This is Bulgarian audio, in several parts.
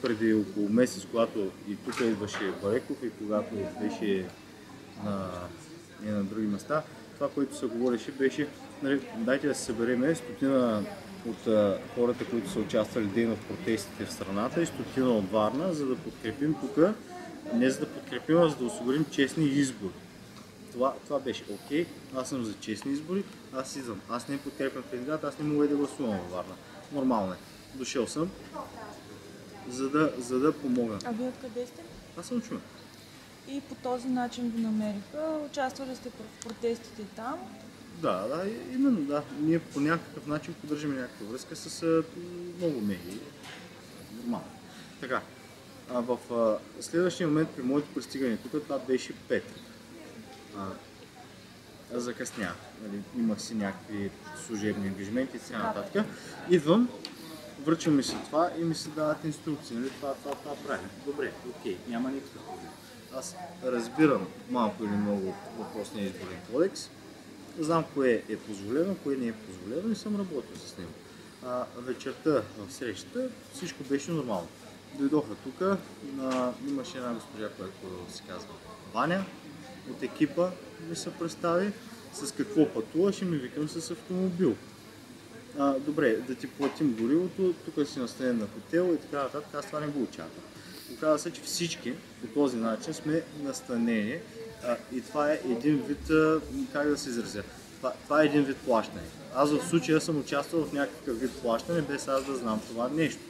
преди около месец, когато и тук идваше Бареков и когато беше и на други места, това, което се говореше, беше, нали, дайте да се събереме стотина от хората, които са участвали дейно в протестите в страната и стотина от Варна, за да подкрепим тук, не за да подкрепим, а за да осигурим честни избори. Това беше окей, аз съм за честни избори, аз идвам. Аз не подкрепям кандидат, аз не мога да гласувам във Варна. Нормално е. Дошъл съм, за да помогна. А вие откъде сте? Аз съм чуен. И по този начин го намериха. Участвали сте в протестите там. Да, именно, да. Ние по някакъв начин поддържаме някаква връзка с много медии. Нормално. Така. В следващия момент при моето пристигане тук, това беше петък. Закъснях. Нали, имах си някакви служебни ангажименти и така нататък. Идвам, връчвам ми се това и ми се дават инструкции. Нали? Това правим. Добре, окей, няма никакъв проблем. Аз разбирам малко или много въпросния изборен кодекс. Знам кое е позволено, кое не е позволено и съм работил с него. Вечерта в срещата всичко беше нормално. Дойдоха тук, имаше една госпожа, която се казва Ваня, от екипа ми се представи, с какво пътуваш и ми викам с автомобил. Добре, да ти платим горивото, тук си настанен на хотел и така нататък, аз това не го очаквам. Оказва се, че всички по този начин сме настанени и това е един вид, как да се изразя, това е един вид плащане. Аз в случая съм участвал в някакъв вид плащане, без аз да знам това нещо.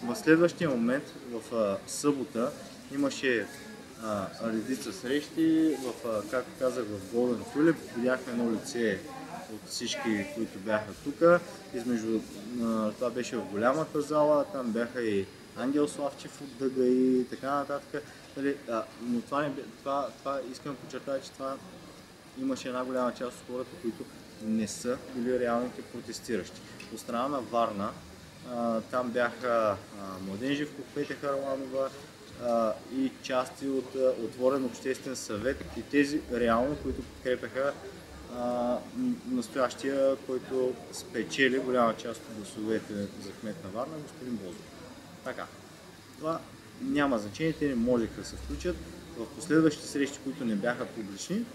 В следващия момент, в събота, имаше редица срещи, както казах, в Golden Tulip, видяхме едно лице от всички, които бяха тук. Това беше в голямата зала, там бяха и Ангел Славчев от ДГ и така нататък. Но това искам да подчертая, че това имаше една голяма част от хората, които не са били реалните протестиращи. От страна на Варна, там бяха Младен Живков, Петя Харламова и части от Отворен обществен съвет и тези реално, които подкрепяха настоящия, който спечели голяма част от гласовете за кмет на Варна, господин Бозов. Така, това няма значение, те не можеха да се включат. В последващите срещи, които не бяха публични,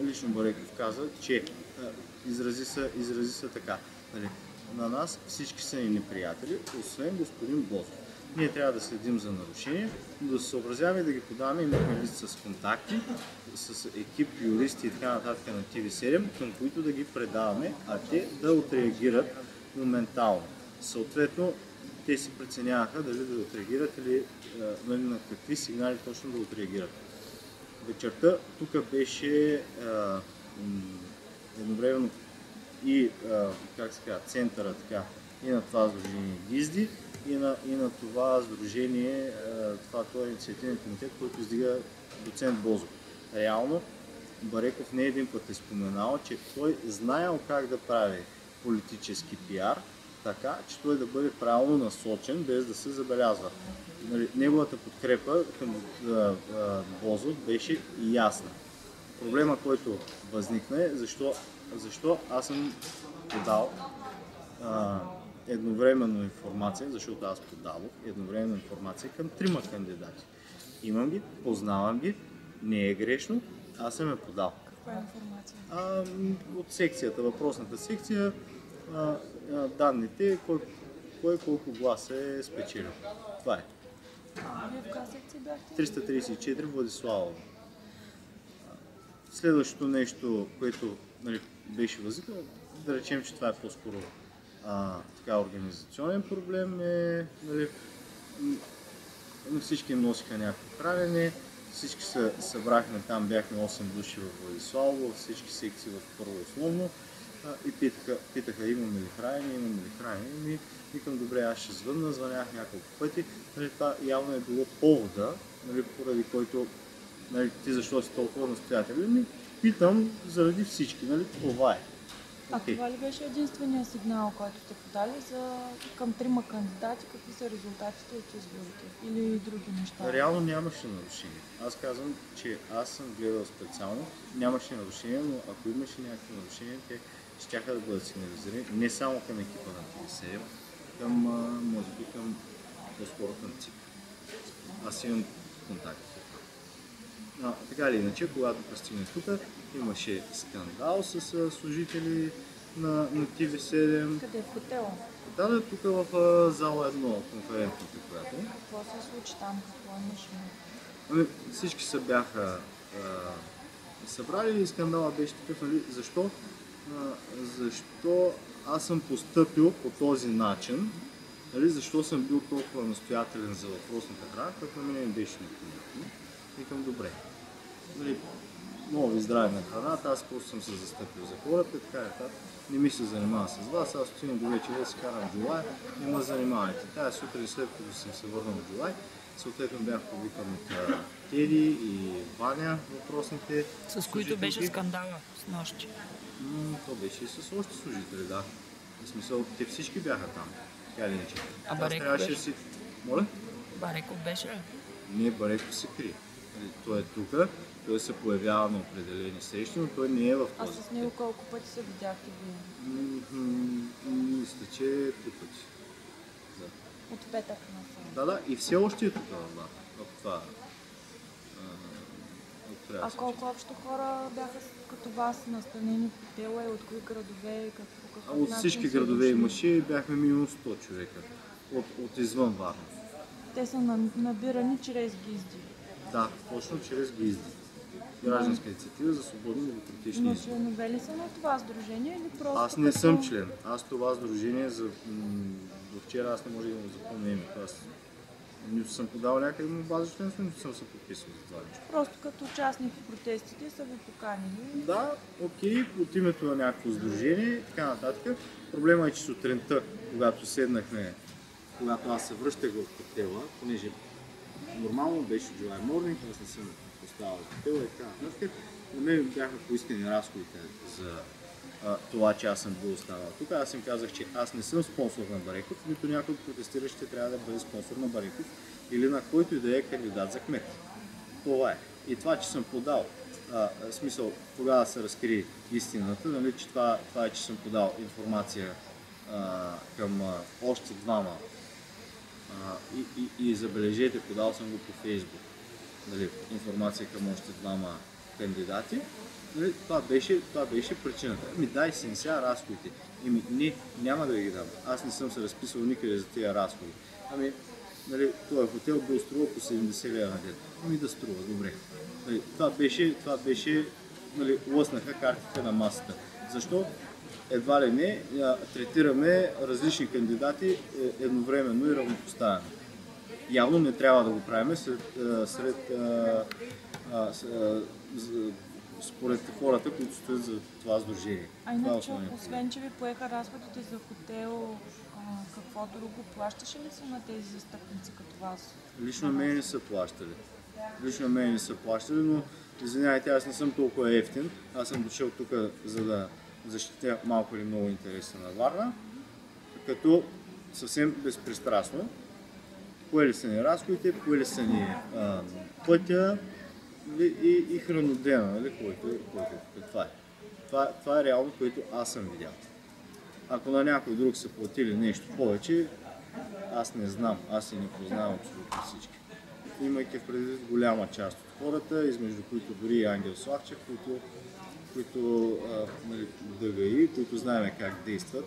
лично Бареков каза, че изрази се така. Нали, на нас всички са ни неприятели, освен господин Бозов. Ние трябва да следим за нарушения, да се съобразяваме и да ги подаваме. Имахме лист с контакти, с екип, юристи и така нататък на TV7, към които да ги предаваме, а те да отреагират моментално. Съответно, те си преценяваха дали да отреагират или на какви сигнали точно да отреагират. Вечерта тук беше едновременно и центъра и на това сдружение Гизди, и на това сдружение, това е инициативен комитет, който издига доцент Бозов. Реално Бареков не един път е споменал, че той знаел как да прави политически пиар, така че той да бъде правилно насочен, без да се забелязва. Неговата подкрепа към Бозов беше ясна. Проблема, който възникна е защо аз съм подал едновременно информация, защото аз подавах едновременно информация към 3 кандидати. Имам ги, познавам ги, не е грешно, аз съм я подал. Каква е информация? От секцията, въпросната секция, данните, кой колко гласа е спечелил. Това е. Вие в коя секция бяхте? 334 Владиславова. Следващото нещо, което беше възникнало, да речем, че това е по-скоро организационен проблем, всички носиха някакво хранене, всички се събрахме там, бяхме 8 души в Владиславово, всички секции в първо основно и питаха имаме ли хранене, и викам, добре, аз ще звънях няколко пъти. Това явно е било повода, поради който ти защо си толкова настоятелен, питам заради всички, това е. А това ли беше единствения сигнал, който сте подали към 3 кандидати? Какви са резултатите от изборите? Или други неща? Реално нямаше нарушение. Аз казвам, че аз съм гледал специално. Нямаше нарушение, но ако имаше някакви нарушения, те щяха да бъдат сигнализирани не само към екипа на TV7, може би към по-скоро към ЦИК. Аз имам контакти. Така или иначе, когато пристигнах тук, имаше скандал с служители на TV7. Къде? В хотела? Да, тук в зала 1, конферентната, която. Какво се случи там? Какво имаше? Всички се бяха събрали и скандала беше такъв, нали, защо аз съм постъпил по този начин, нали, защо съм бил толкова настоятелен за въпросната храна, като на мен не беше непонятно. Викам, добре. Нали, много ви здраве на храната, аз просто съм се застъпил за хората, така и така. Не ми се занимавам с вас, аз отивам до вечера да си карам Джулай, не ме занимавайте. Тая сутрин, след като съм се върнал в Джулай, съответно бях повикан от Теди и Ваня, въпросните с които беше скандала с нощи. То беше и с още служители, да. В смисъл, те всички бяха там. Така или иначе. А Бареков беше? Си... Моля? Бареков беше ли? Не, Бареков се крие. Той е тук, той се появява на определени срещи, но той не е в този. А с него колко пъти се видяхте вие? Мисля, че 3 пъти. Да. От петък насам. Да, и все още е тук в това. А колко общо хора бяха като вас настанени в хотела и от кои градове и какво? От всички градове имаше, бяхме минимум 100 човека. От извън Варна. Те са набирани чрез гизди. Да, точно чрез гизди. Гражданска инициатива за свободни демократични избори. Но членове ли са на това сдружение или просто? Аз не съм член. Аз това сдружение до вчера аз не можех да му запомня името. Аз нито съм подал някъде му база членство, нито съм се подписал за това нещо. Просто като участник в протестите са ви поканили? Да, окей, от името на някакво сдружение и така нататък. Проблема е, че сутринта, когато седнахме, когато аз се връщах в хотела, понеже нормално беше July Morning, аз не съм оставал в хотела и така нататък, на мен бяха поискани разходите за това, че аз съм бил останал тук. Аз им казах, че аз не съм спонсор на Бареков, нито някой от протестиращите трябва да бъде спонсор на Бареков или на който и да е кандидат за кмет. Това е. И това, че съм подал, смисъл, тогава се разкри истината, нали, че това е, че съм подал информация към още двама и забележете, подал съм го по Фейсбук, нали, информация към още двама кандидати. Нали, това беше причината. Дай си сега разходите. Не, няма да ги дам. Аз не съм се разписал никъде за тези разходи. Нали, този хотел би струва по 70 лева на ден. Да струва, добре. Нали, това беше нали, лъснаха картите на масата. Защо? Едва ли не третираме различни кандидати едновременно и равнопоставено. Явно не трябва да го правим според хората, които стоят за това сдружение. А иначе, освен че ви поеха разходите за хотел, какво друго плащаше ли са на тези застъпници като вас? Лично мен не са плащали, но извинявайте, аз не съм толкова ефтин. Аз съм дошъл тук, за да защитя малко или много интереса на Варна, като съвсем безпристрастно. Поели са ни разходите, поели са ни пътя и хранодена, нали, който това е. Това е реално, което аз съм видял. Ако на някой друг са платили нещо повече, аз не знам, аз и не познавам абсолютно всички. Имайки в предвид голяма част от хората, измежду които дори и Ангел Славчев, които нали, ДГИ, които знаем как действат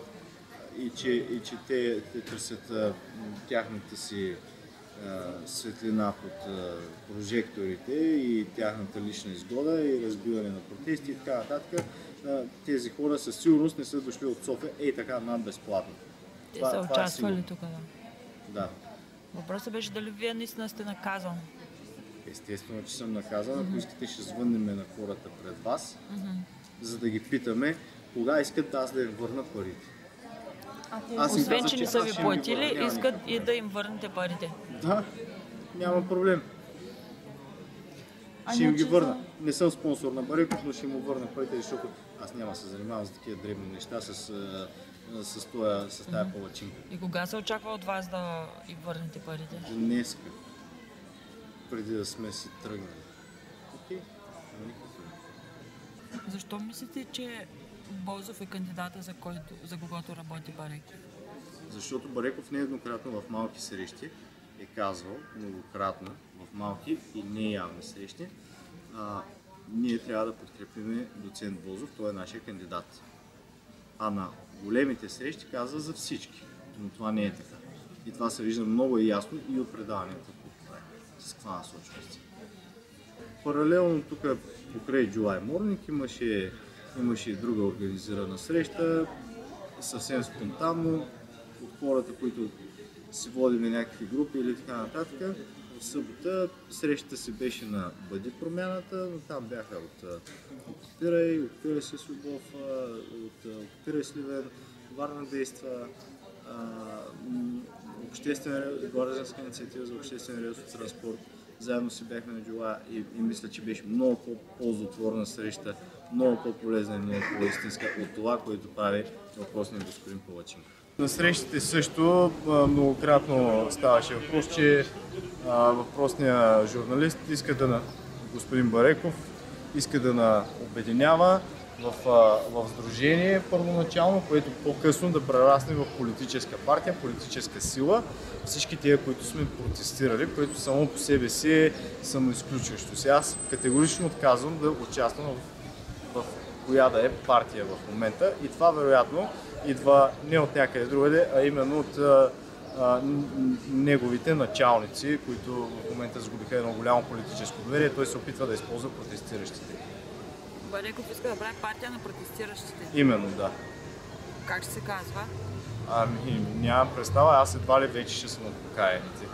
и че те търсят тяхната си светлина под прожекторите и тяхната лична изгода и разбиване на протести и така нататък. Тези хора със сигурност не са дошли от София така безплатно. Те са участвали тук, да. Да. Въпросът беше дали вие наистина сте наказан. Естествено, че съм наказан. Ако искате, ще звъннем на хората пред вас, за да ги питаме кога искат аз да им върна парите. Освен, че не са ви платили, искат и да им върнете парите. Да, няма проблем. Ще им ги върна. Не съм спонсор на Бареков, но ще му върна парите, защото аз няма да се занимавам с такива дребни неща с тая палачинка. И кога се очаква от вас да им върнете парите? Днеска. Преди да сме си тръгнали. Окей. Защо мислите, че Бозов е кандидата, за когото работи Бареков? Защото Бареков нееднократно в малки срещи е казвал многократно в малки и неявни срещи, ние трябва да подкрепим доцент Бозов, той е нашия кандидат. А на големите срещи казва за всички, но това не е така. И това се вижда много ясно и от предаванията, които прави, с каква насоченост. Паралелно тук покрай July Morning имаше и друга организирана среща, съвсем спонтанно, от хората, които си водим някакви групи или така нататък. В събота срещата си беше на Бъди промяната, но там бяха от Окупирай се с любов, от Окупирай Сливен, Варна действа, гражданска инициатива за обществен релсов транспорт. Заедно си бяхме на July и мисля, че беше много по-ползотворна среща, много по-полезна и много по-истинска от това, което прави въпросният господин Палачинков. На срещите също многократно ставаше въпрос, че въпросният журналист господин Бареков иска да обединява в сдружение първоначално, което по-късно да прерасне в политическа партия, политическа сила. Всички тия, които сме протестирали, което само по себе си е самоизключващо се. Аз категорично отказвам да участвам в коя да е партия в момента и това вероятно идва не от някъде другаде, а именно от неговите началници, които в момента загубиха едно голямо политическо доверие. Той се опитва да използва протестиращите. Бареков иска да прави партия на протестиращите. Именно, да. Как ще се казва? Нямам представа, аз едва ли вече ще съм от покаяните.